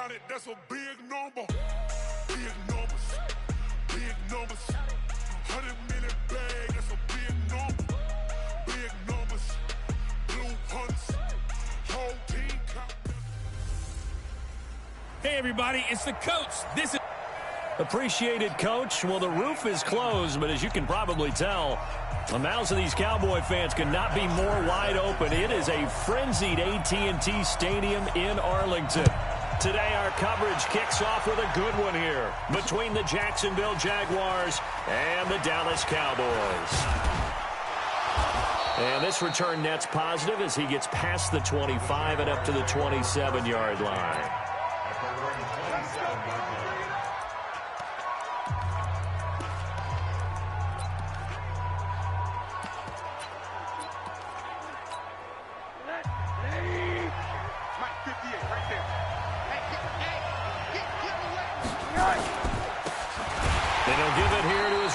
about it, that's a big number. Big numbers, big numbers. 100 million bag, that's a big number. Big numbers, blue hunts, whole team count. Hey everybody, it's the coach. This is Appreciated, Coach. Well, the roof is closed, but as you can probably tell, the mouths of these Cowboy fans could not be more wide open. It is a frenzied AT&T Stadium in Arlington. Today, our coverage kicks off with a good one here between the Jacksonville Jaguars and the Dallas Cowboys. And this return net's positive as he gets past the 25 and up to the 27-yard line.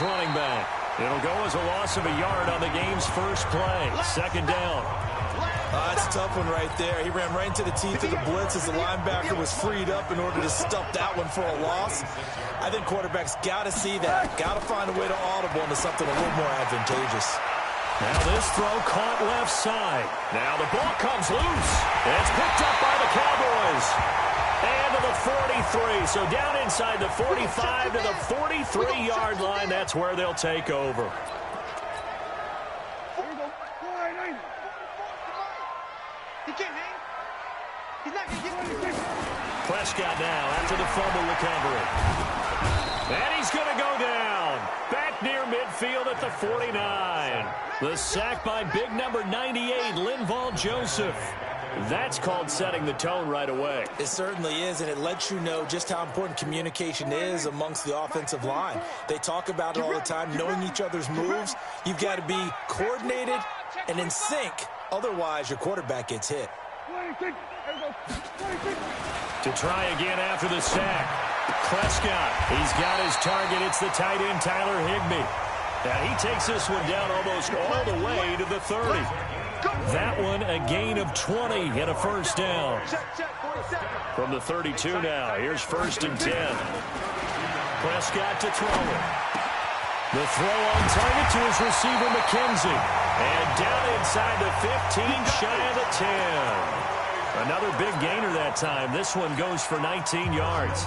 Running back. It'll go as a loss of a yard on the game's first play. Second down. That's a tough one right there. He ran right into the teeth of the blitz as the linebacker was freed up in order to stuff that one for a loss. I think quarterbacks got to see that. Got to find a way to audible into something a little more advantageous. Now this throw caught left side. Now the ball comes loose. It's picked up by the Cowboys. And to the 43. So down inside the 45 to the 43-yard line. That's where they'll take over. Prescott now after the fumble recovery. And he's going to go down. Back near midfield at the 49. The sack by big number 98, Linval Joseph. That's called setting the tone right away. It certainly is, and it lets you know just how important communication is amongst the offensive line. They talk about it all the time, knowing each other's moves. You've got to be coordinated and in sync. Otherwise, your quarterback gets hit. To try again after the sack. Prescott, he's got his target. It's the tight end, Tyler Higbee. Now he takes this one down almost all the way to the 30. That one a gain of 20 and a first down. From the 32 now, here's first and 10. Prescott to throw it. The throw on target to his receiver, McKenzie. And down inside the 15, shy of the 10. Another big gainer that time. This one goes for 19 yards.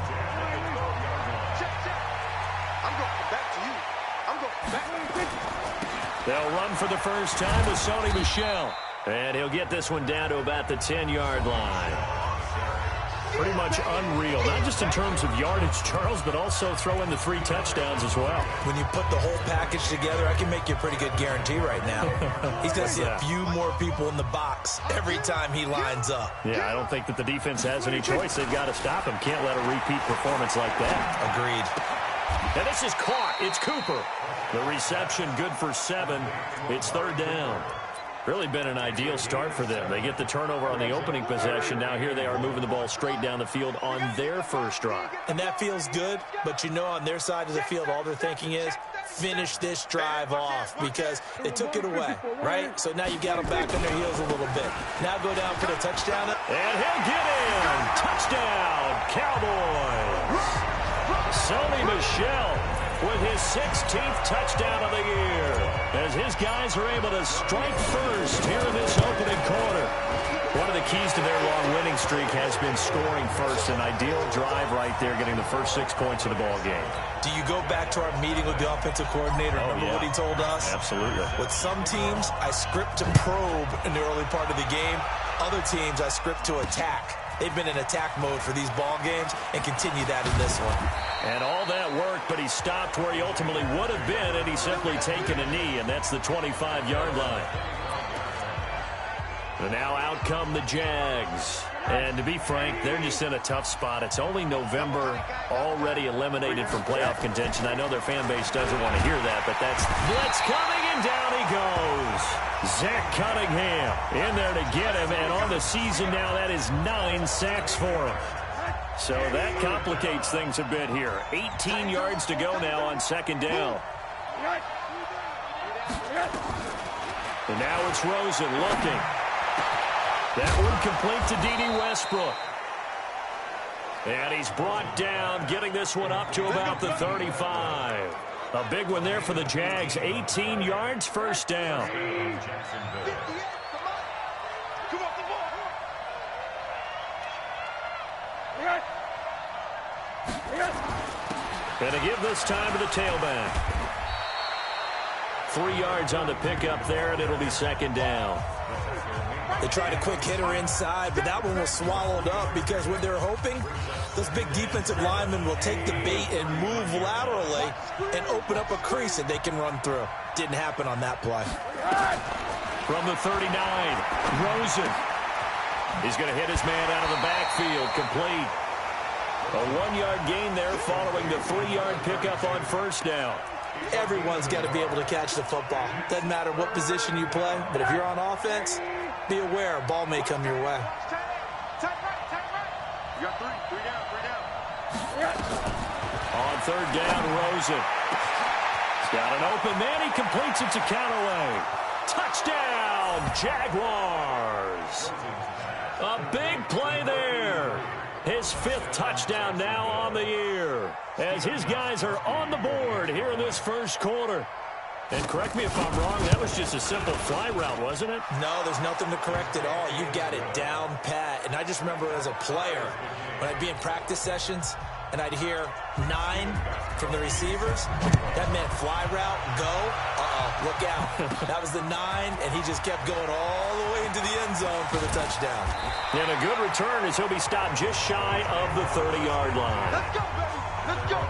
They'll run for the first time with Sony Michel. And he'll get this one down to about the 10-yard line. Pretty much unreal, not just in terms of yardage, Charles, but also throw in the 3 touchdowns as well. When you put the whole package together, I can make you a pretty good guarantee right now. He's going to see a few more people in the box every time he lines up. Yeah, I don't think that the defense has any choice. They've got to stop him. Can't let a repeat performance like that. Agreed. And this is caught. It's Cooper. The reception good for 7. It's third down. Really been an ideal start for them. They get the turnover on the opening possession. Now here they are moving the ball straight down the field on their first drive. And that feels good, but you know on their side of the field all they're thinking is finish this drive off because they took it away, right? So now you got them back on their heels a little bit. Now go down for the touchdown. And he'll get in. Touchdown, Cowboys. Sony Michel with his 16th touchdown of the year as his guys are able to strike first here in this opening quarter. One of the keys to their long winning streak has been scoring first. An ideal drive right there, getting the first 6 points of the ball game. Do you go back to our meeting with the offensive coordinator? Remember what he told us? Absolutely. With some teams, I script to probe in the early part of the game. Other teams, I script to attack. They've been in attack mode for these ball games and continue that in this one. And all that worked, but he stopped where he ultimately would have been, and he's simply taken a knee, and that's the 25-yard line. And now out come the Jags. And to be frank, they're just in a tough spot. It's only November, already eliminated from playoff contention. I know their fan base doesn't want to hear that, but that's blitz coming, and down he goes. Zach Cunningham in there to get him, and on the season now, that is 9 sacks for him. So that complicates things a bit here. 18 yards to go now on second down. And now it's Rosen looking. That one complete to D.D. Westbrook. And he's brought down, getting this one up to about the 35. A big one there for the Jags. 18 yards, first down. And to give this time to the tailback. 3 yards on the pickup there, and it'll be second down. They tried a quick hitter inside, but that one was swallowed up because what they're hoping, those big defensive linemen will take the bait and move laterally and open up a crease that they can run through. Didn't happen on that play. From the 39, Rosen. He's going to hit his man out of the backfield, complete. A 1-yard gain there following the 3-yard pickup on first down. Everyone's got to be able to catch the football. Doesn't matter what position you play, but if you're on offense, be aware a ball may come your way. You got three down. On third down, Rosen. He's got an open man. He completes it to Callaway. Touchdown, Jaguars. A big play there. His 5th touchdown now on the year, as his guys are on the board here in this first quarter. And correct me if I'm wrong, that was just a simple fly route, wasn't it? No, there's nothing to correct at all. You've got it down pat. And I just remember as a player, when I'd be in practice sessions, and I'd hear 9 from the receivers, that meant fly route, go, look out. That was the 9, and he just kept going all the way into the end zone for the touchdown. And a good return as he'll be stopped just shy of the 30-yard line. Let's go, baby. Let's go.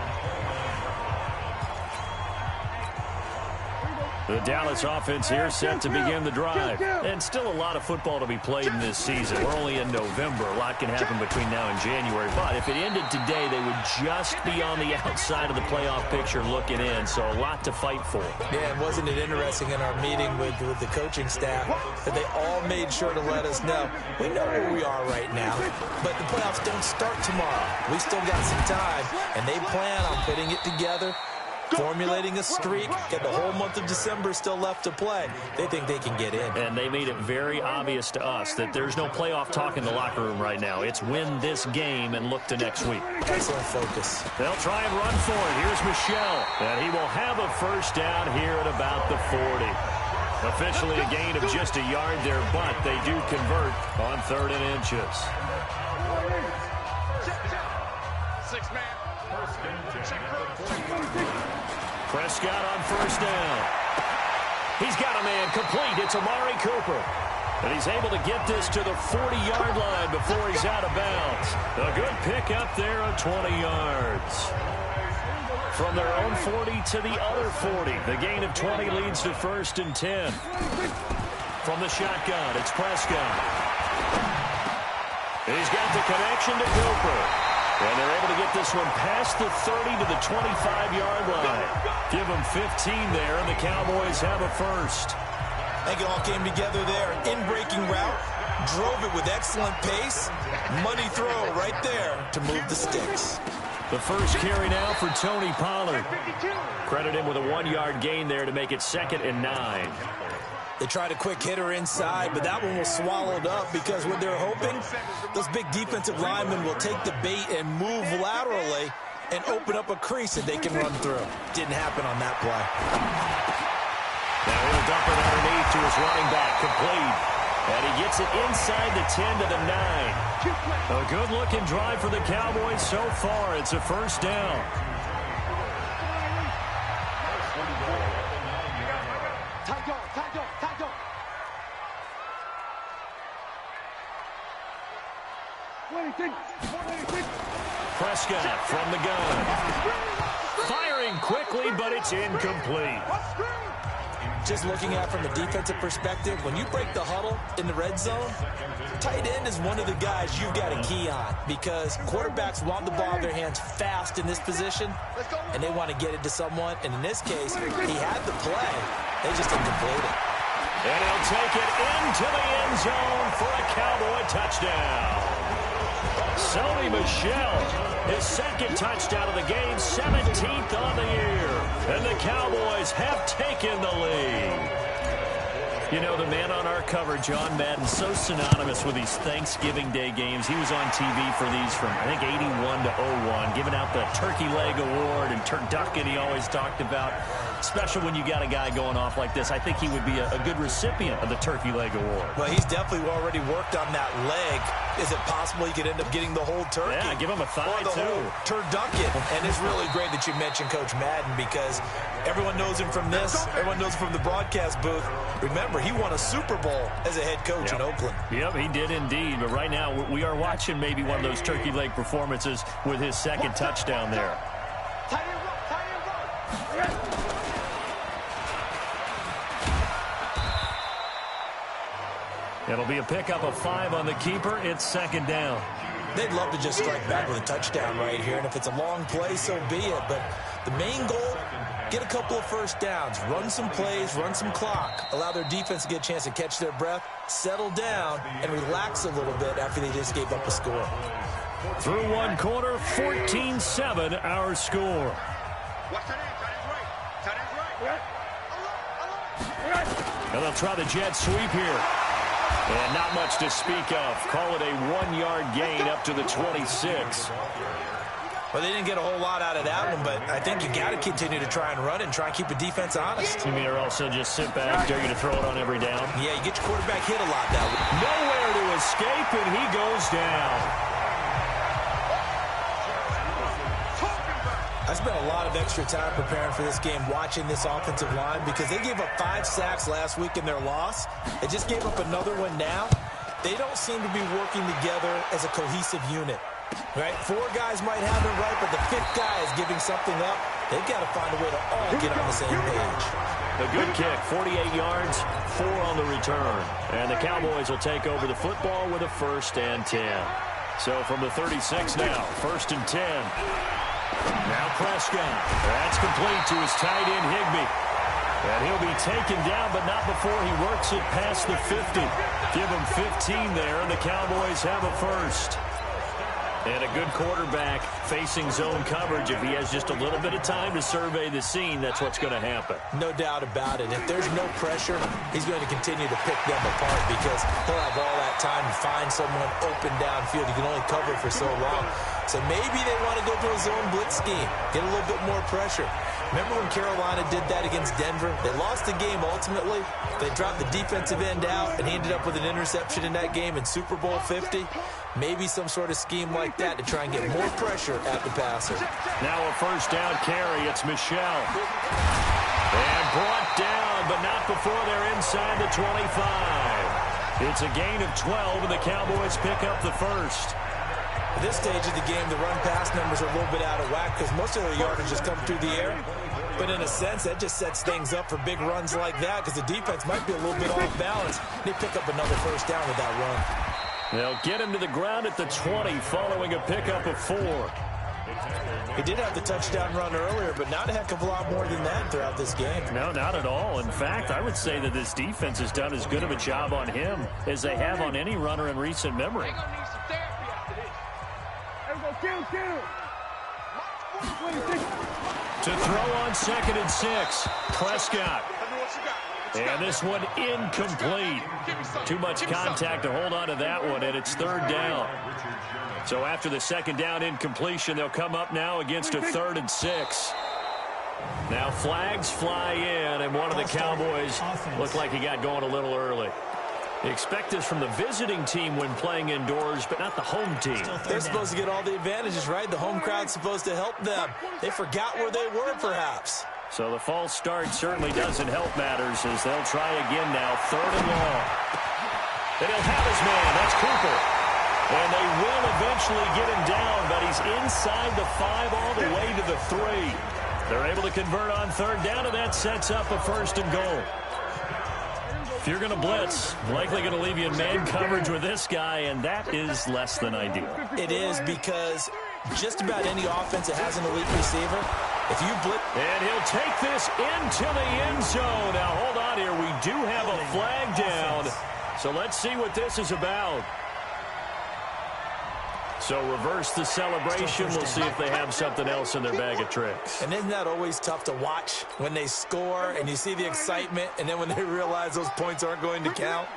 The Dallas offense here set to begin the drive. And still a lot of football to be played in this season. We're only in November. A lot can happen between now and January. But if it ended today, they would just be on the outside of the playoff picture looking in. So a lot to fight for. Yeah, and wasn't it interesting in our meeting with the coaching staff that they all made sure to let us know, we know where we are right now, but the playoffs don't start tomorrow. We still got some time, and they plan on putting it together, formulating a streak, get the whole month of December still left to play. They think they can get in. And they made it very obvious to us that there's no playoff talk in the locker room right now. It's win this game and look to next week. Excellent focus. They'll try and run for it. Here's Michelle. And he will have a first down here at about the 40. Officially a gain of just a yard there, but they do convert on 3rd and inches. 6-man. Prescott on first down. He's got a man complete. It's Amari Cooper. And he's able to get this to the 40-yard line before he's out of bounds. A good pickup there of 20 yards. From their own 40 to the other 40. The gain of 20 leads to 1st and 10. From the shotgun, it's Prescott. He's got the connection to Cooper. And they're able to get this one past the 30 to the 25-yard line. Give them 15 there, and the Cowboys have a first. I think it all came together there. In-breaking route, drove it with excellent pace. Money throw right there to move the sticks. The first carry now for Tony Pollard. Credit him with a 1-yard gain there to make it 2nd and 9. They tried a quick hitter inside, but that one was swallowed up because what they're hoping, those big defensive linemen will take the bait and move laterally and open up a crease that they can run through. Didn't happen on that play. Now he'll dump it underneath to his running back, complete. And he gets it inside the 10 to the 9. A good-looking drive for the Cowboys so far. It's a first down. Prescott from the gun. Firing quickly, but it's incomplete. Just looking at it from a defensive perspective, when you break the huddle in the red zone, tight end is one of the guys you've got to key on because quarterbacks want the ball in their hands fast in this position, and they want to get it to someone. And in this case, he had the play. They just didn't complete it. And he'll take it into the end zone for a Cowboy touchdown. Sony Michel, his 2nd touchdown of the game, 17th on the year. And the Cowboys have taken the lead. You know, the man on our cover, John Madden, so synonymous with these Thanksgiving Day games. He was on TV for these from, I think, 81 to 01, giving out the Turkey Leg Award and turducken he always talked about. Special when you got a guy going off like this. I think he would be a good recipient of the Turkey Leg Award. Well, he's definitely already worked on that leg. Is it possible he could end up getting the whole turkey? Yeah, give him a thigh, or the too. whole turducken. And it's really great that you mentioned Coach Madden because everyone knows him from this. Everyone knows him from the broadcast booth. Remember, he won a Super Bowl as a head coach in Oakland. Yep, he did indeed. But right now, we are watching maybe one of those turkey leg performances with his second touchdown there. It'll be a pickup of 5 on the keeper. It's second down. They'd love to just strike back with a touchdown right here, and if it's a long play, so be it. But the main goal, get a couple of first downs, run some plays, run some clock, allow their defense to get a chance to catch their breath, settle down, and relax a little bit after they just gave up a score. Through one quarter, 14-7 our score. And they'll try the jet sweep here. And not much to speak of. Call it a 1-yard gain up to the 26. Well, they didn't get a whole lot out of that one, but I think you got to continue to try and run it and try and keep the defense honest. You mean or also just sit back, dare you to throw it on every down? Yeah, you get your quarterback hit a lot that way. Nowhere to escape, and he goes down. I spent a lot of extra time preparing for this game, watching this offensive line, because they gave up 5 sacks last week in their loss. They just gave up another one now. They don't seem to be working together as a cohesive unit. Right? 4 guys might have it right, but the 5th guy is giving something up. They've got to find a way to all get on the same page. A good kick, 48 yards, 4 on the return. And the Cowboys will take over the football with a 1st and 10. So from the 36 now, 1st and 10. Now Prescott. That's complete to his tight end, Higbee. And he'll be taken down, but not before he works it past the 50. Give him 15 there, and the Cowboys have a 1st. And a good quarterback facing zone coverage. If he has just a little bit of time to survey the scene, that's what's going to happen. No doubt about it. If there's no pressure, he's going to continue to pick them apart because he'll have all that time to find someone open downfield. You can only cover for so long. So maybe they want to go to a zone blitz scheme, get a little bit more pressure. Remember when Carolina did that against Denver? They lost the game ultimately. They dropped the defensive end out, and he ended up with an interception in that game in Super Bowl 50. Maybe some sort of scheme like that to try and get more pressure at the passer. Now a 1st down carry. It's Michel. And brought down, but not before they're inside the 25. It's a gain of 12, and the Cowboys pick up the 1st. At this stage of the game, the run-pass numbers are a little bit out of whack because most of their yardage just come through the air. But in a sense, that just sets things up for big runs like that because the defense might be a little bit off balance. They pick up another 1st down with that run. They'll get him to the ground at the 20 following a pickup of 4. He did have the touchdown run earlier, but not a heck of a lot more than that throughout this game. No, not at all. In fact, I would say that this defense has done as good of a job on him as they have on any runner in recent memory. To throw on 2nd and 6, Prescott. And this one incomplete. Too much contact to hold on to that one, and it's 3rd down. So after the 2nd down incompletion, they'll come up now against a 3rd and 6. Now flags fly in, and one of the Cowboys looked like he got going a little early. They expect this from the visiting team when playing indoors, but not the home team. They're supposed to get all the advantages, right? The home crowd's supposed to help them. They forgot where they were, perhaps. So the false start certainly doesn't help matters as they'll try again now, 3rd and long. And he'll have his man. That's Cooper. And they will eventually get him down, but he's inside the 5 all the way to the 3. They're able to convert on 3rd down, and that sets up a 1st and goal. If you're going to blitz, likely going to leave you in man coverage with this guy, and that is less than ideal. It is because just about any offense that has an elite receiver, if you blitz... And he'll take this into the end zone. Now, hold on here. We do have a flag down, so let's see what this is about. So reverse the celebration. We'll see if they have something else in their bag of tricks. And isn't that always tough to watch when they score and you see the excitement, and then when they realize those points aren't going to count?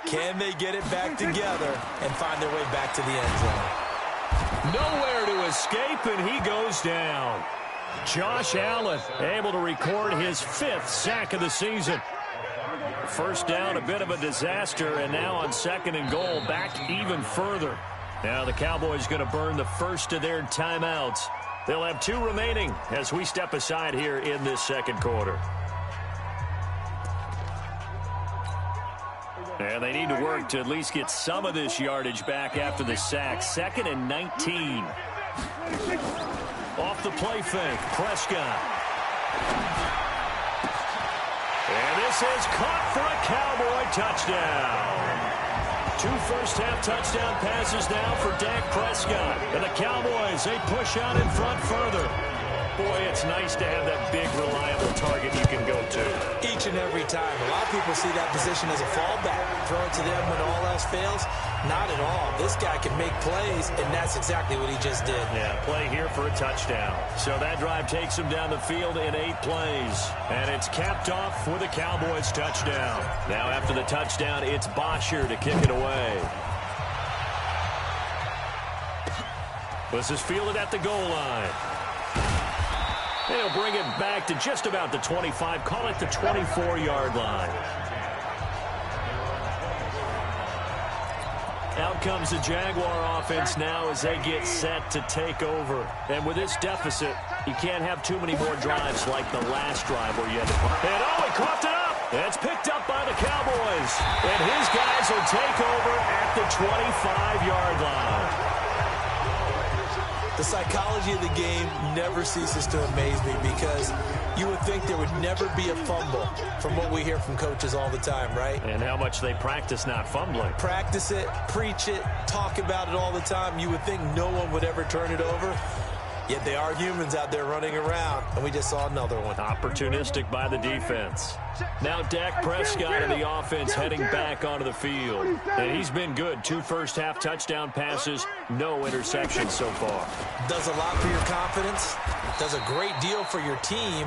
Can they get it back together and find their way back to the end zone? Nowhere to escape, and he goes down. Josh Allen able to record his 5th sack of the season. First down, a bit of a disaster, and now on 2nd and goal, back even further. Now the Cowboys going to burn the first of their timeouts. They'll have 2 remaining as we step aside here in this 2nd quarter. And they need to work to at least get some of this yardage back after the sack. 2nd and 19. Off the play fake, Prescott. And this is caught for a Cowboy touchdown. 2 first-half touchdown passes now for Dak Prescott. And the Cowboys, they push out in front further. Boy, it's nice to have that big, reliable target you can go to. Each and every time. A lot of people see that position as a fallback. Throw it to them when all else fails. Not at all. This guy can make plays, and that's exactly what he just did. Yeah, play here for a touchdown. So that drive takes him down the field in 8 plays. And it's capped off with a Cowboys touchdown. Now after the touchdown, it's Bosher to kick it away. This is fielded at the goal line. They'll bring it back to just about the 25, call it the 24-yard line. Out comes the Jaguar offense now as they get set to take over. And with this deficit, you can't have too many more drives like the last drive where you had to... And oh, he coughed it up! It's picked up by the Cowboys. And his guys will take over at the 25-yard line. The psychology of the game never ceases to amaze me because you would think there would never be a fumble from what we hear from coaches all the time, right? And how much they practice not fumbling. Practice it, preach it, talk about it all the time. You would think no one would ever turn it over. Yet they are humans out there running around, and we just saw another one. Opportunistic by the defense. Now Dak Prescott of the offense heading back onto the field. And he's been good. 2 first-half touchdown passes, no interceptions so far. Does a lot for your confidence. Does a great deal for your team.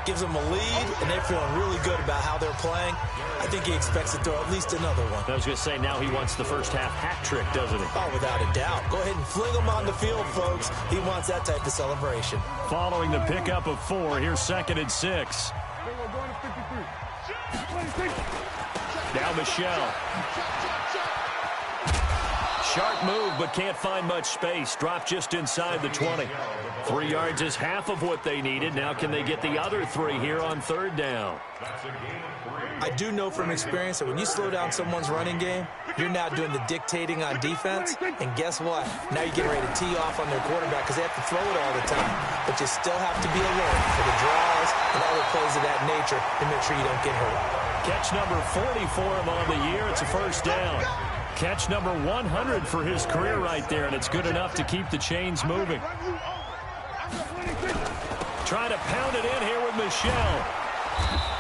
Gives them a lead, and they're feeling really good about how they're playing. I think he expects to throw at least another one. I was going to say, now he wants the first-half hat trick, doesn't he? Oh, without a doubt. Go ahead and fling him on the field, folks. He wants that type of celebration. Following the pickup of 4, here's 2nd and 6. Now Michelle. Sharp move, but can't find much space. Dropped just inside the 20. 3 yards is half of what they needed. Now can they get the other 3 here on 3rd down? I do know from experience that when you slow down someone's running game, you're now doing the dictating on defense. And guess what? Now you're getting ready to tee off on their quarterback because they have to throw it all the time. But you still have to be alert for the draws and other plays of that nature to make sure you don't get hurt. Catch number 40 for him on the year. It's a first down. Catch number 100 for his career right there, and it's good enough to keep the chains moving. Trying to pound it in here with Michelle.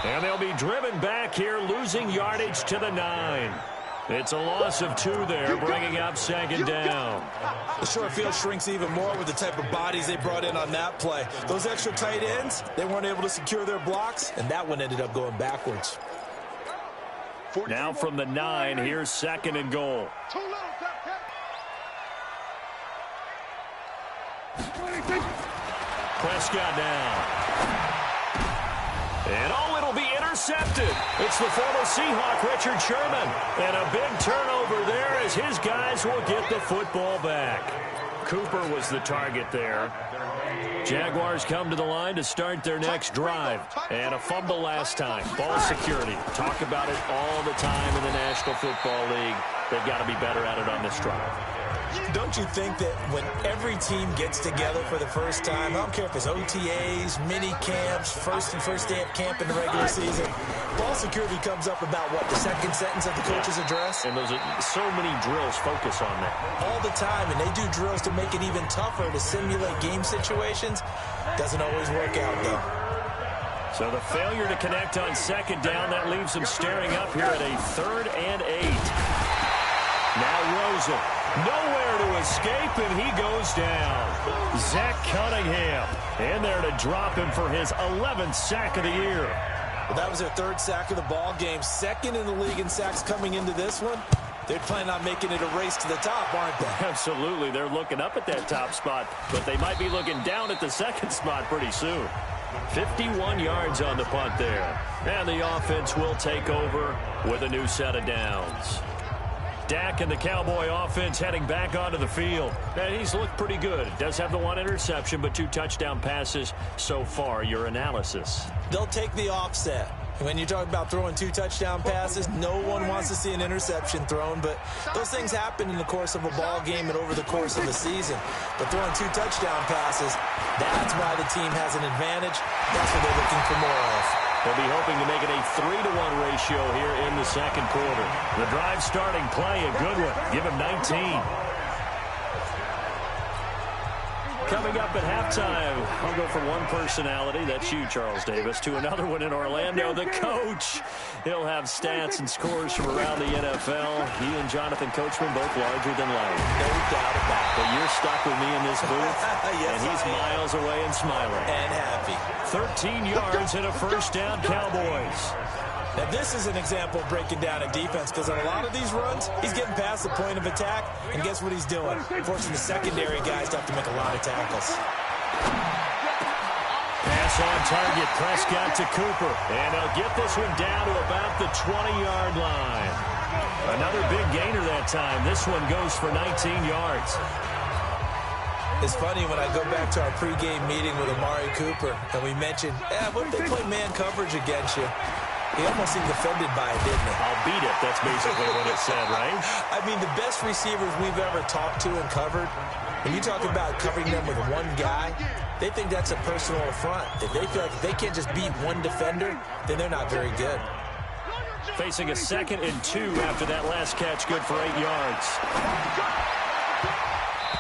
And they'll be driven back here, losing yardage to the 9. It's a loss of 2 there, bringing up 2nd down. The short field shrinks even more with the type of bodies they brought in on that play. Those extra tight ends, they weren't able to secure their blocks, and that one ended up going backwards. Now from the 9, here's 2nd and goal. Prescott now. And oh, it'll be intercepted. It's the former Seahawk, Richard Sherman. And a big turnover there as his guys will get the football back. Cooper was the target there. Jaguars come to the line to start their next drive. And a fumble last time. Ball security. Talk about it all the time in the National Football League. They've got to be better at it on this drive. Don't you think that when every team gets together for the first time, I don't care if it's OTAs, mini camps, first day of camp in the regular season, ball security comes up about, what, the second sentence of the coach's address? And those are so many drills focus on that. All the time, and they do drills to make it even tougher to simulate game situations. Doesn't always work out, though. So the failure to connect on 2nd down, that leaves them staring up here at a 3rd and 8. Now Rosen, nowhere to escape, and he goes down. Zach Cunningham in there to drop him for his 11th sack of the year. Well, that was their 3rd sack of the ball game. 2nd in the league in sacks coming into this one. They're planning on making it a race to the top, aren't they? Absolutely. They're looking up at that top spot, but they might be looking down at the 2nd spot pretty soon. 51 yards on the punt there. And the offense will take over with a new set of downs. Dak and the Cowboy offense heading back onto the field. And he's looked pretty good. Does have the 1 interception, but 2 touchdown passes so far. Your analysis? They'll take the offset. When you talk about throwing 2 touchdown passes, no one wants to see an interception thrown, but those things happen in the course of a ball game and over the course of a season. But throwing 2 touchdown passes, that's why the team has an advantage. That's what they're looking for more of. They'll be hoping to make it a 3-to-1 ratio here in the 2nd quarter. The drive starting play, a good one. Give him 19. Coming up at halftime, I'll go from one personality, that's you, Charles Davis, to another one in Orlando, the coach. He'll have stats and scores from around the NFL. He and Jonathan Coachman both larger than life. No doubt about it. But you're stuck with me in this booth, yes, and he's miles away and smiling. And happy. 13 yards and a first down, Cowboys. Now, this is an example of breaking down a defense, because on a lot of these runs, he's getting past the point of attack, and guess what he's doing? Forcing the secondary guys to have to make a lot of tackles. Pass on target, Prescott to Cooper, and they'll get this one down to about the 20-yard line. Another big gainer that time. This one goes for 19 yards. It's funny when I go back to our pregame meeting with Amari Cooper, and we mentioned, what if they play man coverage against you? He almost seemed offended by it, didn't he? I'll beat it. That's basically what it said, right? I mean, the best receivers we've ever talked to and covered, when you talk about covering them with one guy, they think that's a personal affront. If they feel like if they can't just beat one defender, then they're not very good. Facing a 2nd and 2 after that last catch, good for 8 yards.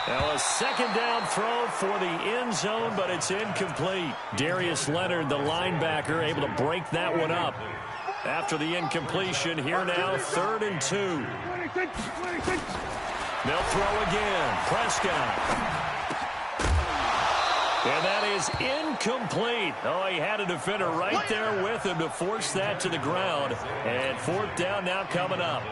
Now a 2nd down throw for the end zone, but it's incomplete. Darius Leonard, the linebacker, able to break that one up. After the incompletion, here now, 3rd and 2. They'll throw again. Prescott. And that is incomplete. Oh, he had a defender right there with him to force that to the ground. And 4th down now coming up.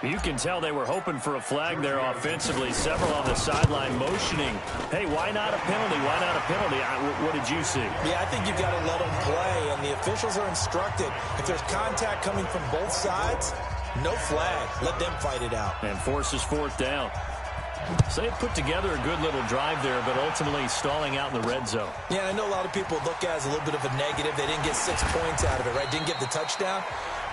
You can tell they were hoping for a flag there offensively. Several on the sideline motioning. Hey, why not a penalty? Why not a penalty? What did you see? Yeah, I think you've got to let them play, and the officials are instructed. If there's contact coming from both sides, no flag. Let them fight it out. And forces 4th down. So they put together a good little drive there, but ultimately stalling out in the red zone. Yeah, I know a lot of people look at it as a little bit of a negative. They didn't get 6 points out of it, right? Didn't get the touchdown.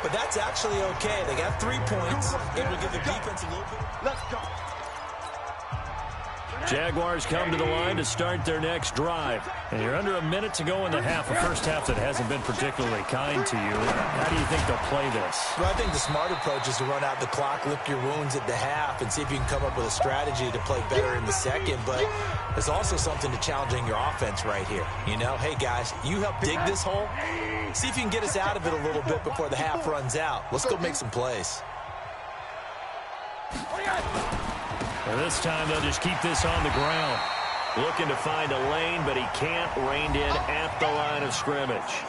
But that's actually okay. They got 3 points. It will give the defense a little bit. Let's go. Jaguars come to the line to start their next drive. And you're under a minute to go in the half, a first half that hasn't been particularly kind to you. How do you think they'll play this? Well, I think the smart approach is to run out the clock, lick your wounds at the half, and see if you can come up with a strategy to play better in the second. But there's also something to challenging your offense right here. You know, hey, guys, you help dig this hole. See if you can get us out of it a little bit before the half runs out. Let's go make some plays. Well, this time they'll just keep this on the ground. Looking to find a lane, but he can't. Reined in at the line of scrimmage.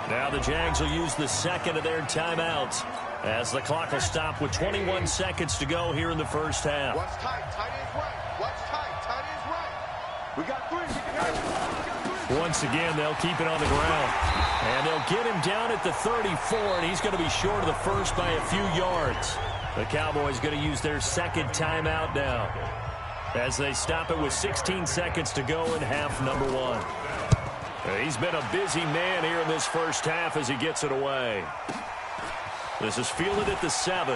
Now the Jags will use the 2nd of their timeouts as the clock will stop with 21 seconds to go here in the first half. What's tight? Tight is right. What's tight? Tight is right. We got 3. Once again, they'll keep it on the ground. And they'll get him down at the 34, and he's going to be short of the first by a few yards. The Cowboys going to use their 2nd timeout now as they stop it with 16 seconds to go in half number 1. He's been a busy man here in this first half as he gets it away. This is fielded at the 7.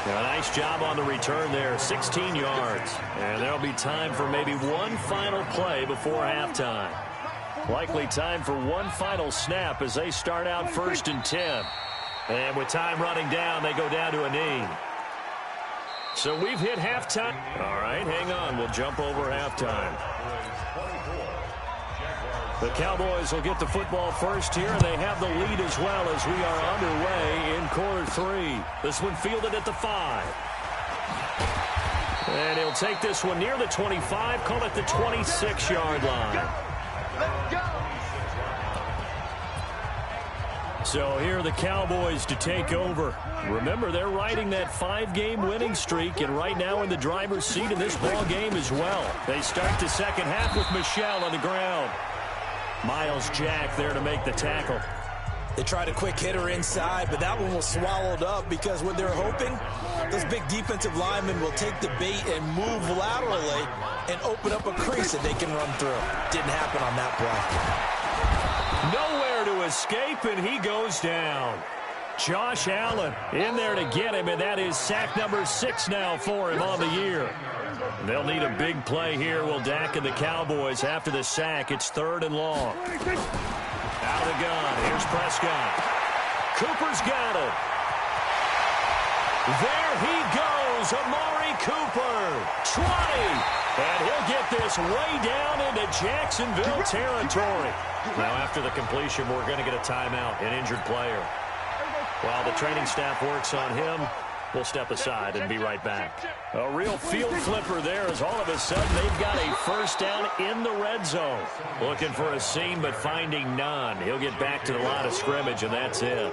A nice job on the return there, 16 yards. And there'll be time for maybe one final play before halftime. Likely time for one final snap as they start out 1st and 10. And with time running down, they go down to a knee. So we've hit halftime. All right, hang on. We'll jump over halftime. The Cowboys will get the football first here, and they have the lead as well as we are underway in quarter 3. This one fielded at the 5. And he'll take this one near the 25, call it the 26-yard line. Let's go. So here are the Cowboys to take over. Remember, they're riding that 5-game winning streak, and right now in the driver's seat in this ball game as well. They start the second half with Michel on the ground. Miles Jack there to make the tackle. They tried a quick hitter inside, but that one was swallowed up because what they're hoping, those big defensive linemen will take the bait and move laterally and open up a crease that they can run through. Didn't happen on that play. Nowhere to escape, and he goes down. Josh Allen in there to get him, and that is sack number 6 now for him on the year. They'll need a big play here. Will Dak and the Cowboys after the sack. It's 3rd and long. Out of the gun. Here's Prescott. Cooper's got it. There he goes. Amari Cooper. 20. And he'll get this way down into Jacksonville territory. Now after the completion, we're going to get a timeout, an injured player. While the training staff works on him, we'll step aside and be right back. A real field flipper there as all of a sudden they've got a first down in the red zone. Looking for a seam but finding none. He'll get back to the line of scrimmage, and that's it.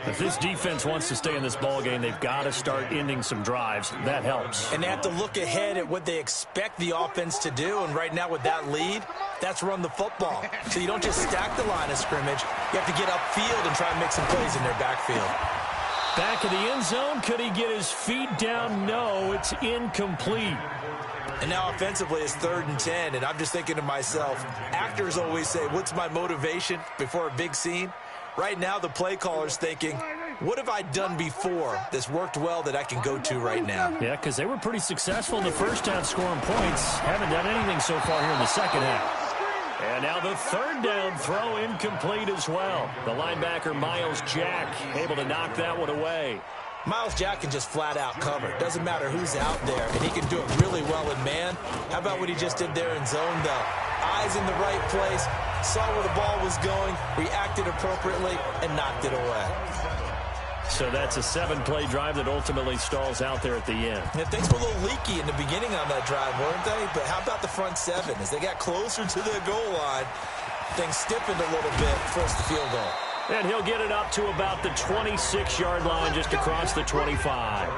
If this defense wants to stay in this ballgame, they've got to start ending some drives. That helps. And they have to look ahead at what they expect the offense to do. And right now with that lead, that's run the football. So you don't just stack the line of scrimmage. You have to get upfield and try and make some plays in their backfield. Back of the end zone. Could he get his feet down? No, it's incomplete. And now offensively it's 3rd and 10. And I'm just thinking to myself, actors always say, what's my motivation before a big scene? Right now the play caller's thinking, what have I done before that's worked well that I can go to right now? Yeah, because they were pretty successful in the first half scoring points. Haven't done anything so far here in the second half. And now the 3rd down throw incomplete as well. The linebacker Miles Jack able to knock that one away. Miles Jack can just flat out cover. Doesn't matter who's out there, and he can do it really well in man. How about what he just did there in zone, though? Eyes in the right place, saw where the ball was going, reacted appropriately, and knocked it away. So that's a 7-play drive that ultimately stalls out there at the end. Yeah, things were a little leaky in the beginning on that drive, weren't they? But how about the front 7? As they got closer to the goal line, things stiffened a little bit, forced the field goal. And he'll get it up to about the 26-yard line, just across the 25.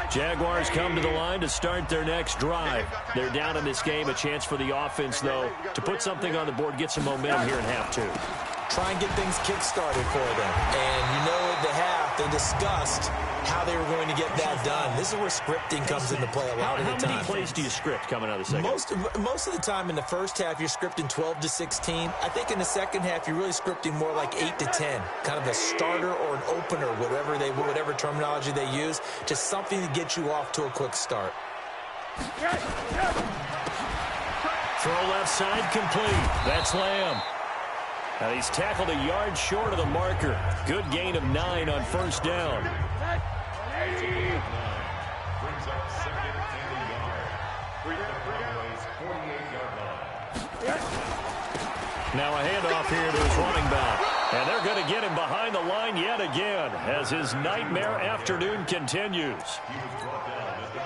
Jaguars come to the line to start their next drive. They're down in this game. A chance for the offense, though, to put something on the board, get some momentum here in half 2. Try and get things kick-started for them. And you know at the half, they discussed how they were going to get that done. This is where scripting comes into play a lot of the time. How many plays do you script coming out of the second half? Most of the time in the first half, you're scripting 12 to 16. I think in the second half, you're really scripting more like 8 to 10. Kind of a starter or an opener, whatever terminology they use. Just something to get you off to a quick start. Throw left side complete. That's Lamb. Now he's tackled a yard short of the marker. Good gain of 9 on first down. Now a handoff here to his running back. And they're going to get him behind the line yet again as his nightmare afternoon continues.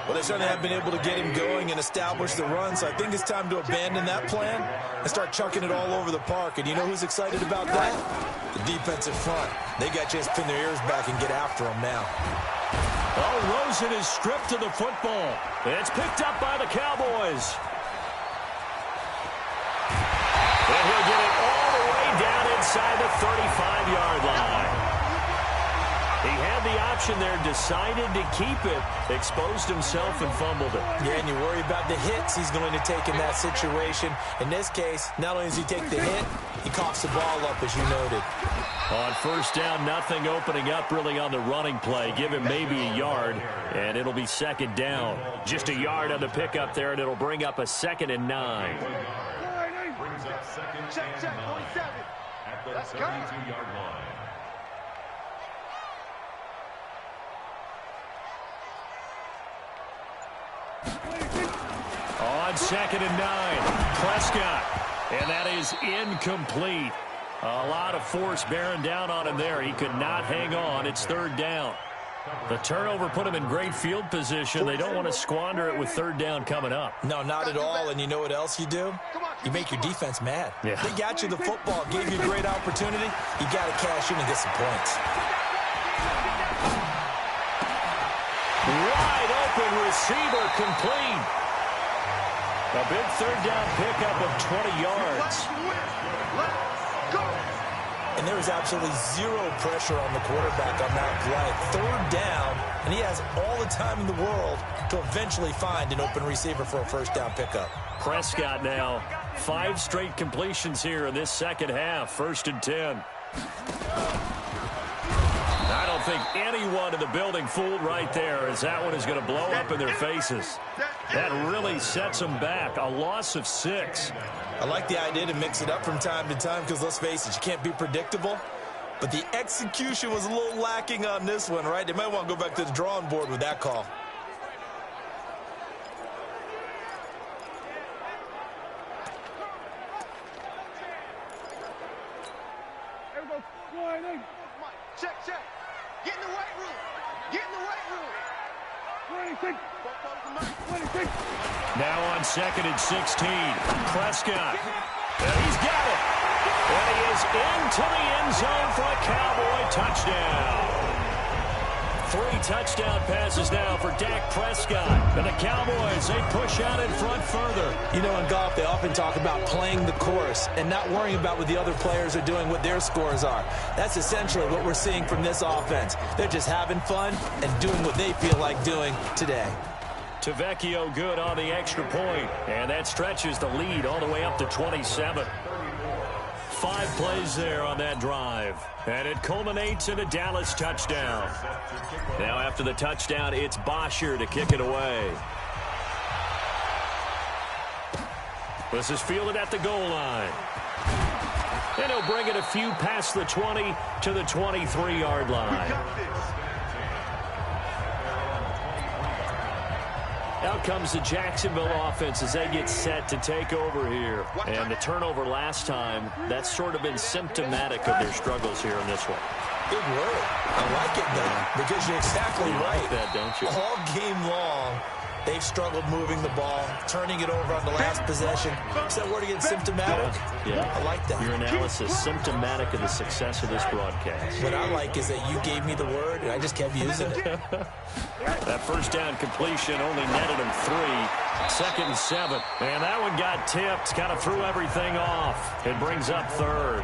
Well, they certainly have been able to get him going and establish the run, so I think it's time to abandon that plan and start chucking it all over the park. And you know who's excited about that? The defensive front. They got to just pin their ears back and get after him now. Oh, Rosen is stripped to the football. It's picked up by the Cowboys. And he'll get it all the way down inside the 35-yard line. He had the option there, decided to keep it, exposed himself and fumbled it. Yeah, and you worry about the hits he's going to take in that situation. In this case, not only does he take the hit, he coughs the ball up, as you noted. On first down, nothing opening up really on the running play. Give him maybe a yard, and it'll be second down. Just a yard on the pickup there, and it'll bring up a 2nd and 9. Brings up second and 9 at the 32-yard line. On on 2nd and 9. Prescott. And that is incomplete. A lot of force bearing down on him there. He could not hang on. It's 3rd down. The turnover put him in great field position. They don't want to squander it with 3rd down coming up. No, not at all. And you know what else you do? You make your defense mad. Yeah. They got you the football, gave you a great opportunity. You got to cash in and get some points. Wide open receiver complete. A big 3rd down pickup of 20 yards. And there is absolutely zero pressure on the quarterback on that play. 3rd down, and he has all the time in the world to eventually find an open receiver for a 1st down pickup. Prescott now 5 straight completions here in this 2nd half. 1st and 10. I don't think anyone in the building fooled right there, as that one is going to blow up in their faces. That really sets them back. A loss of 6. I like the idea to mix it up from time to time because, let's face it, you can't be predictable. But the execution was a little lacking on this one, right? They might want to go back to the drawing board with that call. Check, check. Get in the weight room. Get in the weight room. Now on 2nd and 16. Prescott. And he's got it. And he is into the end zone for a Cowboy touchdown. 3 touchdown passes now for Dak Prescott. And the Cowboys, they push out in front further. You know, in golf, they often talk about playing the course and not worrying about what the other players are doing, what their scores are. That's essentially what we're seeing from this offense. They're just having fun and doing what they feel like doing today. Tavecchio good on the extra point. And that stretches the lead all the way up to 27. 5 plays there on that drive. And it culminates in a Dallas touchdown. Now after the touchdown, it's Bosher to kick it away. This is fielded at the goal line. And he'll bring it a few past the 20 to the 23-yard line. Out comes the Jacksonville offense as they get set to take over here. And the turnover last time, that's sort of been symptomatic of their struggles here in this one. Good word. I like it, though, because you're exactly right. Like that, don't you? All game long, they've struggled moving the ball, turning it over on the last possession. Is that word again, symptomatic? Yeah. I like that. Your analysis, symptomatic of the success of this broadcast. What I like is that you gave me the word, and I just kept using it. That 1st down completion only netted him 3. 2nd and 7. And that one got tipped, kind of threw everything off. It brings up 3rd.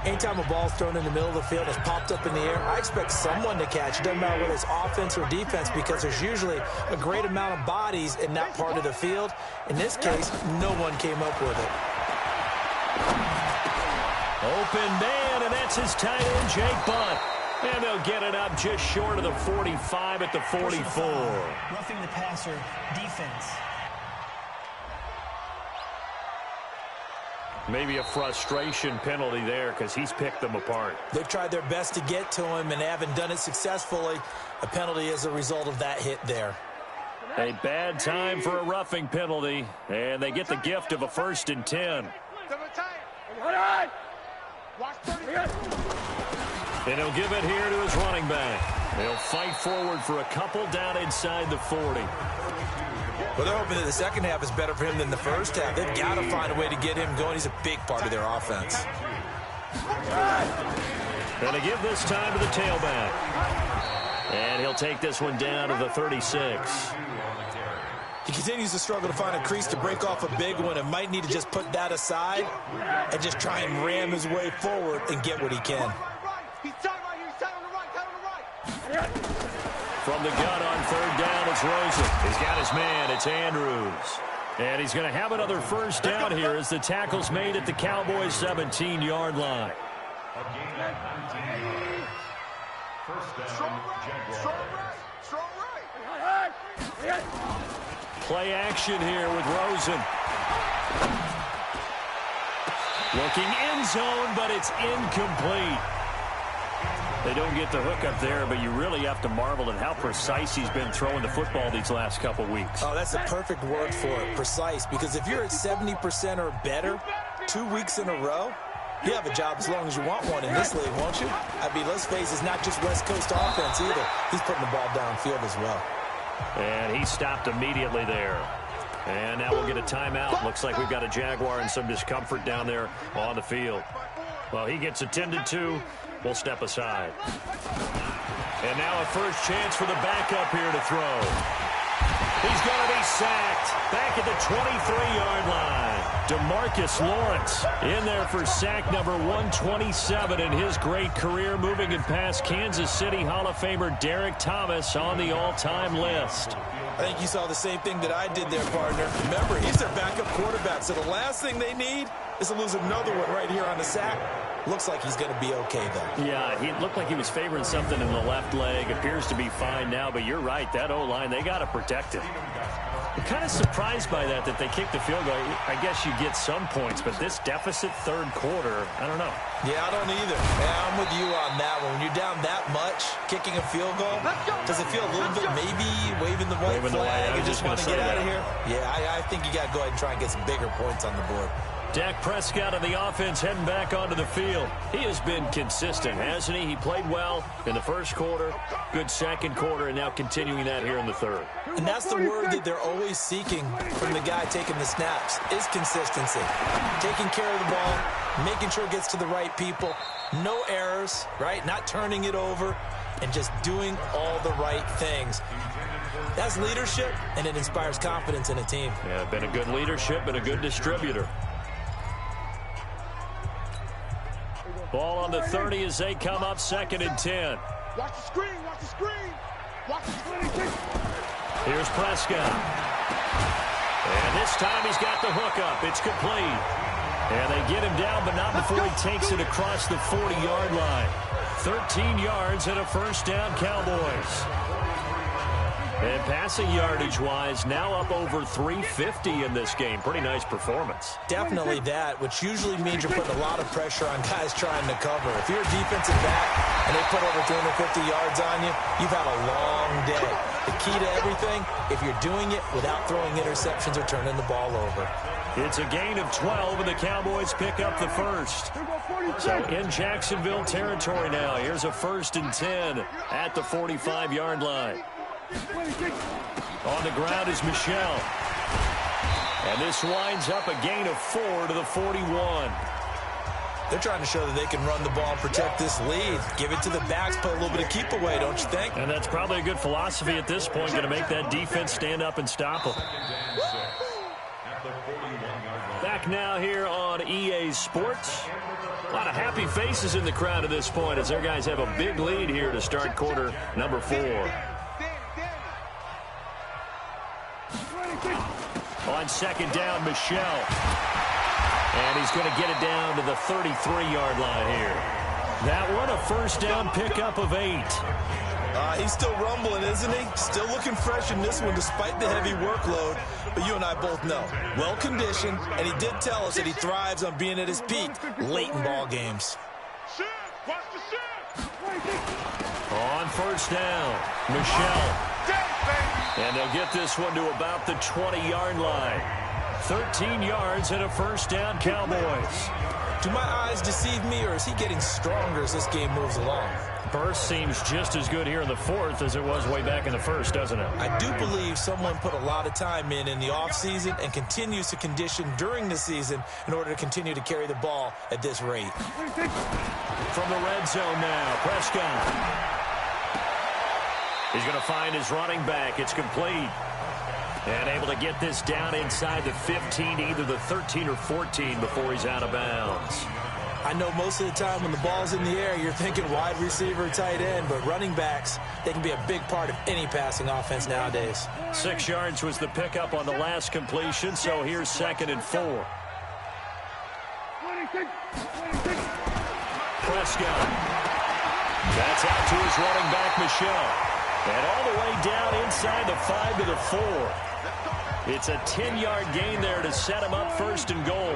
Anytime a ball's thrown in the middle of the field, it's popped up in the air, I expect someone to catch. It doesn't matter whether it's offense or defense, because there's usually a great amount of bodies in that part of the field. In this case, no one came up with it. Open man, and that's his tight end, Jake Butt. And they'll get it up just short of the 45 at the 44. Roughing the passer defense. Maybe a frustration penalty there because he's picked them apart. They've tried their best to get to him and haven't done it successfully. A penalty as a result of that hit there. A bad time for a roughing penalty, and they get the gift of a 1st and 10. And he'll give it here to his running back. They'll fight forward for a couple down inside the 40. Well, they're hoping that the 2nd half is better for him than the 1st half. They've got to find a way to get him going. He's a big part of their offense. And they give this time to the tailback. And he'll take this one down to the 36. He continues to struggle to find a crease to break off a big one and might need to just put that aside and just try and ram his way forward and get what he can. From the gun on 3rd down, it's Rosen. He's got his man. It's Andrews. And he's going to have another 1st down here as the tackle's made at the Cowboys' 17-yard line. Play action here with Rosen. Looking end zone, but it's incomplete. They don't get the hook up there, but you really have to marvel at how precise he's been throwing the football these last couple weeks. Oh, that's the perfect word for it, precise, because if you're at 70% or better 2 weeks in a row, you have a job as long as you want one in this league, won't you? I mean, let's face it, it's not just West Coast offense either. He's putting the ball downfield as well. And he stopped immediately there. And now we'll get a timeout. Looks like we've got a Jaguar in some discomfort down there on the field. Well, he gets attended to. We'll step aside. And now a first chance for the backup here to throw. He's going to be sacked back at the 23-yard line. DeMarcus Lawrence in there for sack number 127 in his great career, moving it past Kansas City Hall of Famer Derek Thomas on the all-time list. I think you saw the same thing that I did there, partner. Remember, he's their backup quarterback, so the last thing they need is to lose another one right here on the sack. Looks like he's going to be okay, though. Yeah, he looked like he was favoring something in the left leg. Appears to be fine now, but you're right. That O-line, they got to protect it. I'm kind of surprised by that they kicked the field goal. I guess you get some points, but this deficit third quarter, I don't know. Yeah, I don't either. Yeah, I'm with you on that one. When you're down that much, kicking a field goal, does it feel a little bit maybe waving the white flag and just want to get out of here? Yeah, I think you got to go ahead and try and get some bigger points on the board. Dak Prescott of the offense heading back onto the field. He has been consistent, hasn't he? He played well in the first quarter, good second quarter, and now continuing that here in the third. And that's the word that they're always seeking from the guy taking the snaps, is consistency. Taking care of the ball, making sure it gets to the right people, no errors, right? Not turning it over, and just doing all the right things. That's leadership, and it inspires confidence in a team. Yeah, been a good leadership and a good distributor. Ball on the 30 as they come up, 2nd and 10. Watch the screen, watch the screen. Watch the screen. Here's Prescott. And this time he's got the hook up. It's complete. And they get him down, but not before he takes it across the 40-yard line. 13 yards and a first down, Cowboys. And passing yardage-wise, now up over 350 in this game. Pretty nice performance. Definitely that, which usually means you're putting a lot of pressure on guys trying to cover. If you're a defensive back and they put over 350 yards on you, you've had a long day. The key to everything, if you're doing it without throwing interceptions or turning the ball over. It's a gain of 12, and the Cowboys pick up the first. So in Jacksonville territory now, here's a 1st and 10 at the 45-yard line. On the ground is Michel. And this winds up a gain of 4 to the 41. They're trying to show that they can run the ball and protect this lead. Give it to the backs, play a little bit of keep away, don't you think? And that's probably a good philosophy at this point, going to make that defense stand up and stop them. Back now here on EA Sports. A lot of happy faces in the crowd at this point as their guys have a big lead here to start quarter number 4. On 2nd down, Michel. And he's going to get it down to the 33-yard line here. That one, a first down pickup of 8. He's still rumbling, isn't he? Still looking fresh in this one despite the heavy workload. But you and I both know, well-conditioned, and he did tell us that he thrives on being at his peak late in ball games. On 1st down, Michel. And they'll get this one to about the 20-yard line. 13 yards and a first down, Cowboys. Do my eyes deceive me, or is he getting stronger as this game moves along? Burst seems just as good here in the 4th as it was way back in the 1st, doesn't it? I do believe someone put a lot of time in the offseason and continues to condition during the season in order to continue to carry the ball at this rate. From the red zone now, Prescott. He's going to find his running back. It's complete. And able to get this down inside the 15, either the 13 or 14 before he's out of bounds. I know most of the time when the ball's in the air, you're thinking wide receiver, tight end, but running backs, they can be a big part of any passing offense nowadays. 6 yards was the pickup on the last completion, so here's 2nd and 4. Prescott. That's out to his running back, Michel. And all the way down inside the 5 to the 4. It's a 10-yard gain there to set him up 1st and goal.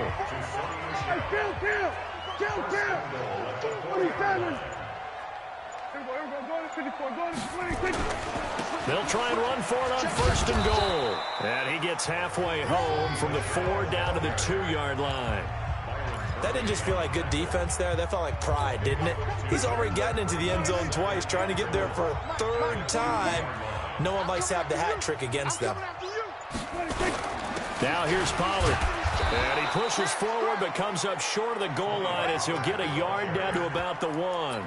They'll try and run for it on 1st and goal. And he gets halfway home from the 4 down to the 2-yard line. That didn't just feel like good defense there. That felt like pride, didn't it? He's already gotten into the end zone twice, trying to get there for a 3rd time. No one likes to have the hat trick against them. Now here's Pollard. And he pushes forward but comes up short of the goal line as he'll get a yard down to about the 1.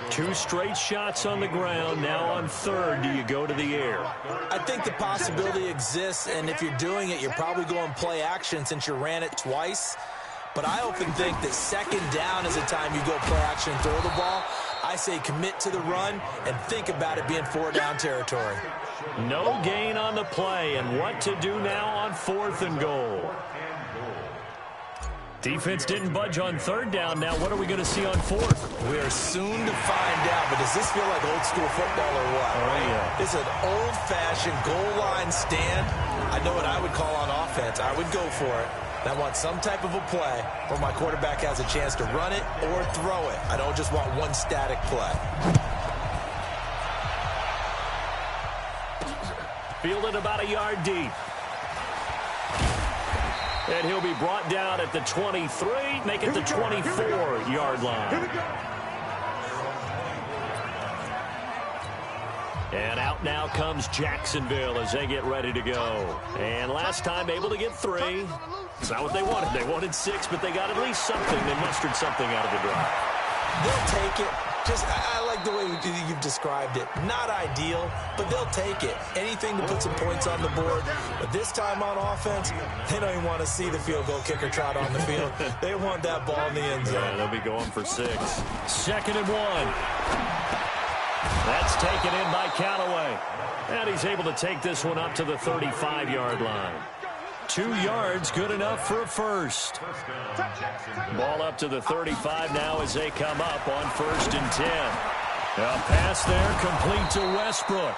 2 straight shots on the ground. Now on 3rd, do you go to the air? I think the possibility exists, and if you're doing it, you're probably going play action since you ran it twice. But I often think that 2nd down is a time you go play action and throw the ball. I say commit to the run and think about it being 4-down territory. No gain on the play, and what to do now on 4th and goal. Defense didn't budge on 3rd down. Now what are we going to see on 4th? We are soon to find out, but does this feel like old school football or what? Oh, yeah. It's an old-fashioned goal line stand. I know what I would call on offense. I would go for it. I want some type of a play where my quarterback has a chance to run it or throw it. I don't just want one static play. Fielded about a yard deep. And he'll be brought down at the 23, make it the 24-yard line. And out now comes Jacksonville as they get ready to go. And last time able to get 3. It's not what they wanted. They wanted 6, but they got at least something. They mustered something out of the drive. They'll take it. I like the way you've described it. Not ideal, but they'll take it. Anything to put some points on the board. But this time on offense, they don't even want to see the field goal kicker trot on the field. They want that ball in the end zone. Yeah, they'll be going for 6. 2nd and 1. That's taken in by Callaway. And he's able to take this one up to the 35-yard line. 2 yards, good enough for a first. Ball up to the 35 now as they come up on 1st and 10. A pass there complete to Westbrook.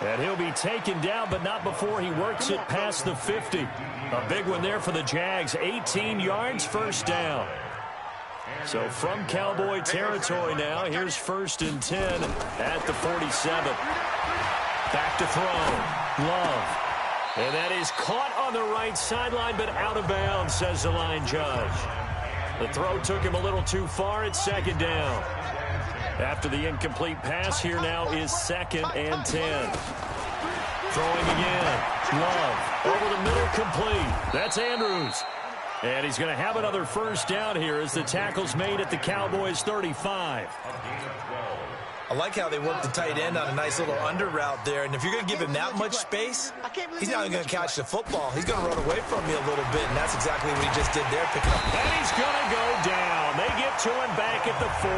And he'll be taken down, but not before he works it past the 50. A big one there for the Jags. 18 yards, 1st down. So from Cowboy territory now, here's 1st and 10 at the 47. Back to throw. Love. And that is caught on the right sideline, but out of bounds, says the line judge. The throw took him a little too far. It's 2nd down. After the incomplete pass, here now is 2nd and 10. Throwing again. Love. Over the middle, complete. That's Andrews. And he's going to have another 1st down here as the tackle's made at the Cowboys' 35. I like how they work the tight end on a nice little under route there. And if you're going to give him that much space, he's not even going to catch the football. He's going to run away from you a little bit, and that's exactly what he just did there, picking up. And he's going to go down. They get to him back at the 40.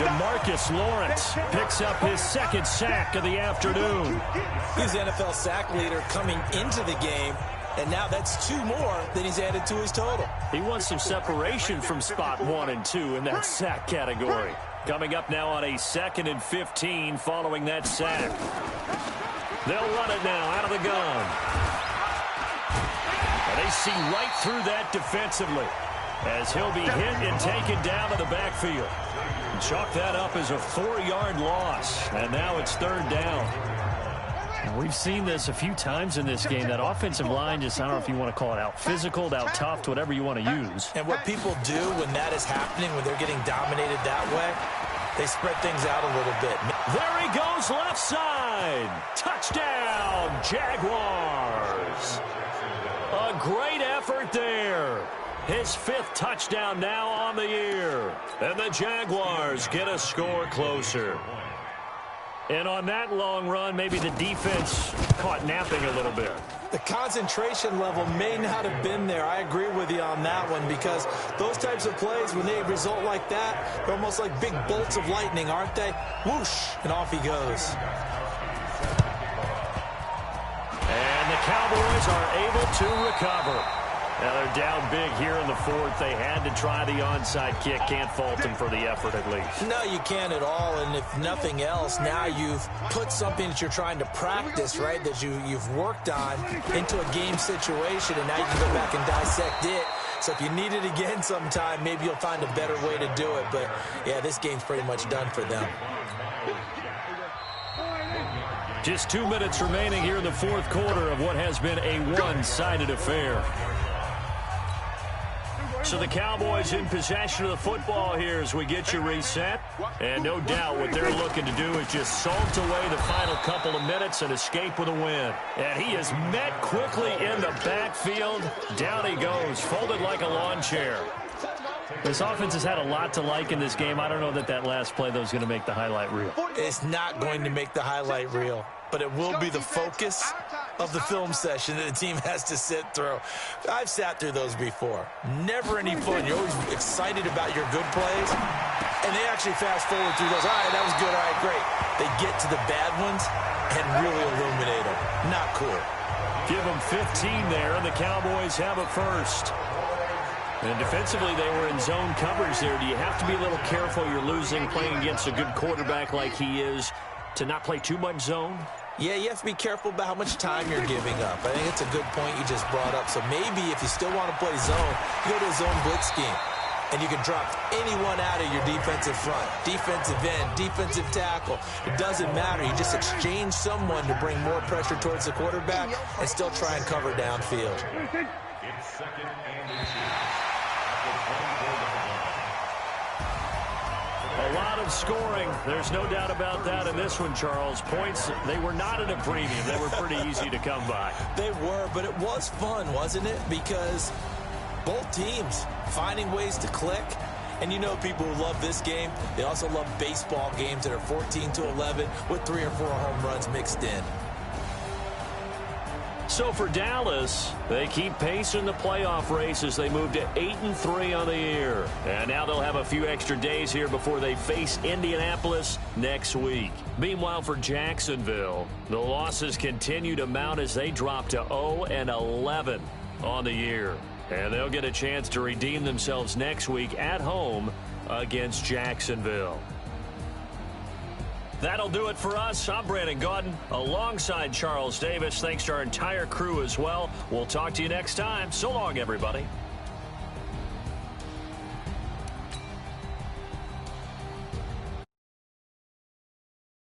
DeMarcus Lawrence picks up his 2nd sack of the afternoon. He's the NFL sack leader coming into the game. And now that's 2 more that he's added to his total. He wants some separation from spot 1 and 2 in that sack category. Coming up now on a 2nd and 15 following that sack. They'll run it now out of the gun. And they see right through that defensively as he'll be hit and taken down to the backfield. Chalk that up as a 4-yard loss. And now it's 3rd down. We've seen this a few times in this game. That offensive line just, I don't know if you want to call it out physical, out tough, whatever you want to use. And what people do when that is happening, when they're getting dominated that way, they spread things out a little bit. There he goes, left side. Touchdown, Jaguars. A great effort there. His 5th touchdown now on the year. And the Jaguars get a score closer. And on that long run, maybe the defense caught napping a little bit. The concentration level may not have been there. I agree with you on that one, because those types of plays, when they result like that, they're almost like big bolts of lightning, aren't they? Whoosh, and off he goes. And the Cowboys are able to recover. Now they're down big here in the 4th. They had to try the onside kick. Can't fault them for the effort at least. No, you can't at all. And if nothing else, now you've put something that you're trying to practice, right, that you've worked on into a game situation, and now you can go back and dissect it. So if you need it again sometime, maybe you'll find a better way to do it. But, yeah, this game's pretty much done for them. Just 2 minutes remaining here in the fourth quarter of what has been a one-sided affair. So the Cowboys in possession of the football here as we get you reset. And no doubt what they're looking to do is just salt away the final couple of minutes and escape with a win. And he is met quickly in the backfield. Down he goes, folded like a lawn chair. This offense has had a lot to like in this game. I don't know that that last play, though, is going to make the highlight reel. It's not going to make the highlight reel, but it will be the focus of the film session that the team has to sit through. I've sat through those before. Never any fun. You're always excited about your good plays, and they actually fast forward through those. All right, that was good. All right, great. They get to the bad ones and really illuminate them. Not cool. Give them 15 there, and the Cowboys have a first. And defensively, they were in zone coverage there. Do you have to be a little careful? You're losing, playing against a good quarterback like he is, to not play too much zone? Yeah, you have to be careful about how much time you're giving up. I think it's a good point you just brought up. So maybe if you still want to play zone, you go to a zone blitz scheme. And you can drop anyone out of your defensive front. Defensive end, defensive tackle. It doesn't matter. You just exchange someone to bring more pressure towards the quarterback and still try and cover downfield. A lot of scoring. There's no doubt about that in this one, Charles. Points, they were not at a premium. They were pretty easy to come by. They were, but it was fun, wasn't it? Because both teams finding ways to click. And you know people who love this game, they also love baseball games that are 14-11 with 3 or 4 home runs mixed in. So for Dallas, they keep pace in the playoff race as they move to 8-3 on the year. And now they'll have a few extra days here before they face Indianapolis next week. Meanwhile, for Jacksonville, the losses continue to mount as they drop to 0-11 on the year. And they'll get a chance to redeem themselves next week at home against Jacksonville. That'll do it for us. I'm Brandon Gaudin alongside Charles Davis. Thanks to our entire crew as well. We'll talk to you next time. So long, everybody.